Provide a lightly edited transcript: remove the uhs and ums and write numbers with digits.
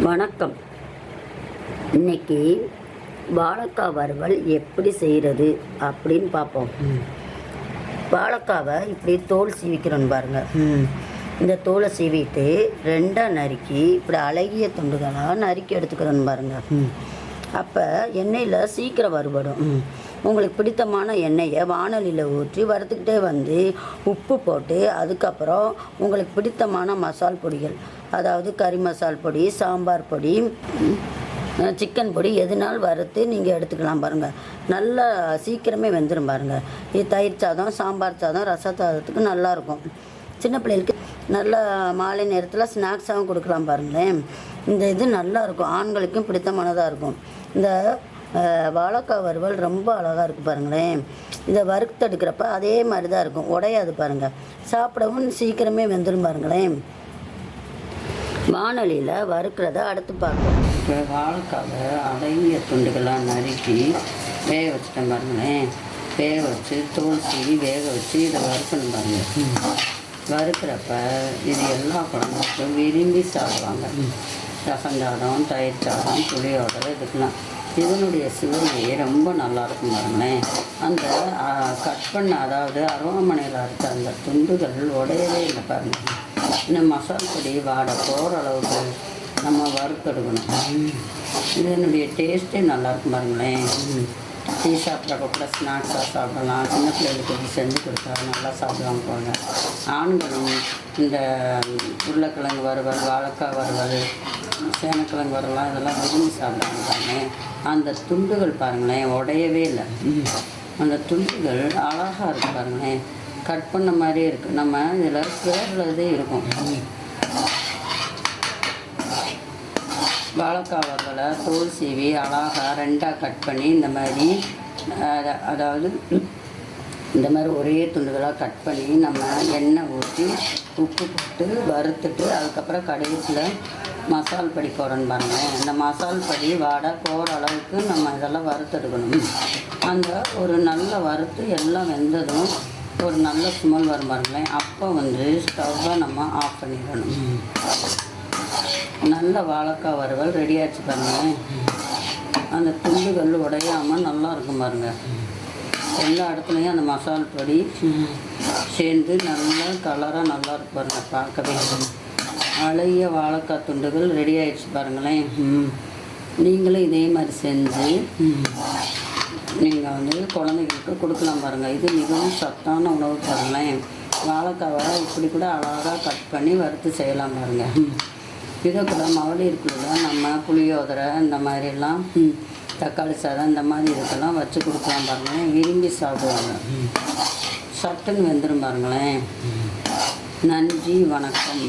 வணக்கம். இன்னைக்கு வாழைக்காய் வறுவல் எப்படி செய்கிறது அப்படின்னு பார்ப்போம். வாழைக்காவை இப்படி தோல் சீவிக்கிறோன்னு பாருங்கள். இந்த தோலை சீவிட்டு ரெண்டாக நறுக்கி இப்படி அழகிய துண்டுகளாக நறுக்கி எடுத்துக்கிறோன்னு பாருங்கள். அப்போ எண்ணெயில் சீக்கிரம் வறுபடும். உங்களுக்கு பிடித்தமான எண்ணெயை வாணலியில் ஊற்றி வறுத்துக்கிட்டே வந்து உப்பு போட்டு அதுக்கப்புறம் உங்களுக்கு பிடித்தமான மசால் பொடிகள், அதாவது கறி மசால் பொடி, சாம்பார் பொடி, சிக்கன் பொடி எதுனால் வறுத்து நீங்கள் எடுத்துக்கலாம் பாருங்கள். நல்லா சீக்கிரமே வெந்துடும் பாருங்கள். இது தயிர் சாதம், சாம்பார் சாதம், ரச சாதத்துக்கு நல்லாயிருக்கும். சின்ன பிள்ளைகளுக்கு நல்லா மாலை நேரத்தில் ஸ்நாக்ஸாகவும் கொடுக்கலாம் பாருங்களேன். இந்த இது நல்லாயிருக்கும், ஆண்களுக்கும் பிடித்தமானதாக இருக்கும். இந்த வாழைக்காய் வறுவல் ரொம்ப அழகாக இருக்குது பாருங்களேன். இதை வறுத்தெடுக்கிறப்ப அதே மாதிரி தான் இருக்கும், உடையாது பாருங்கள். சாப்பிடவும் சீக்கிரமே வெந்துடும் பாருங்களேன். வாணலியில் வறுக்கிறத அடுத்து பார்ப்போம். இப்போ வாழைக்காவை அழகிய துண்டுகளாக நறுக்கி வேக வச்சுட்டேன் பாருங்களேன். வேக வச்சு தோல் சீவி வேக வச்சு இதை வறுக்கணும் பாருங்கள். வறுக்கிறப்ப இது எல்லா குழம்புக்கும் விரும்பி சாப்பிடுவாங்க. ரசம் சாதம், தயிர் சாதம், புளியோட இதுக்கெலாம் இதனுடைய சுவையே ரொம்ப நல்லாயிருக்கும் பாருங்களேன். அந்த கட் பண்ண, அதாவது அருவாமனையில் அறுத்த அந்த துண்டுகள் உடையவே இல்லை பாருங்கள். இந்த மசால் பொடி வாடை போகிற அளவுக்கு நம்ம வறுத்தெடுக்கணும். இதனுடைய டேஸ்ட்டே நல்லாயிருக்கும் பாருங்களேன். டீ சாப்பிட்றப்ப கூட ஸ்நாக்ஸாக சாப்பிடலாம். சின்ன பிள்ளைகளுக்கு இது செஞ்சு கொடுத்தா நல்லா சாப்பிடுவாங்க போங்க. ஆண்களும் இந்த உருளைக்கிழங்கு வறுவல், வாழைக்காய் வறுவல், சேனக்கிழங்கு வறுவலாம் இதெல்லாம் விரும்பி சாப்பிடுவாங்க. அந்த துண்டுகள் பாருங்களேன் உடையவே இல்லை. அந்த துண்டுகள் அழகாக இருக்குது பாருங்களேன். கட் பண்ண மாதிரியே இருக்குது. நம்ம இதில் பேர்லதே இருக்கும். வாழைக்காய் வறுவலை தோல் சீவி அழகாக ரெண்டாக கட் பண்ணி இந்த மாதிரி, அதாவது இந்த மாதிரி ஒரே துண்டுகளாக கட் பண்ணி நம்ம எண்ணெய் ஊற்றி உப்பு போட்டு வறுத்துட்டு அதுக்கப்புறம் கடைசியில் மசால் பொடி போடணும் பாருங்கள். இந்த மசால் பொடி வாடை போகிற அளவுக்கு நம்ம இதெல்லாம் வறுத்தெடுக்கணும். அந்த ஒரு நல்ல வறுத்து எல்லாம் வெந்ததும் ஒரு நல்ல ஸ்மெல் வரும் பாருங்களேன். அப்போ வந்து ஸ்டவ்வை நம்ம ஆஃப் பண்ணிடணும். நல்ல வாழைக்காய் வறுவல் ரெடி ஆகிடுச்சு பாருங்கள். அந்த துண்டுகள் உடையாமல் நல்லா இருக்கும் பாருங்கள். எல்லா இடத்துலையும் அந்த மசால் பொடி சேர்ந்து நல்லா கலராக நல்லா இருக்கும் பாருங்கள். பார்க்கவே அழகிய வாழைக்காய் துண்டுகள் ரெடி ஆகிடுச்சு பாருங்களேன். நீங்களும் இதே மாதிரி செஞ்சு நீங்கள் வந்து குழந்தைகளுக்கு கொடுக்கலாம் பாருங்கள். இது மிகவும் சத்தான உணவு பாருங்களேன். வாழைக்காவை இப்படி கூட அழகாக கட் பண்ணி வறுத்து செய்யலாம் பாருங்கள். இதை கூட மகளிருக்குள்ள நம்ம புளியோதரை இந்த மாதிரிலாம், தக்காளி சாதம் இந்த மாதிரி இதுக்கெல்லாம் வச்சு கொடுக்கலாம் பாருங்களேன். விரும்பி சாப்பிடுவாங்க. சட்டுன்னு வெந்துடும் பாருங்களேன். நன்றி, வணக்கம்.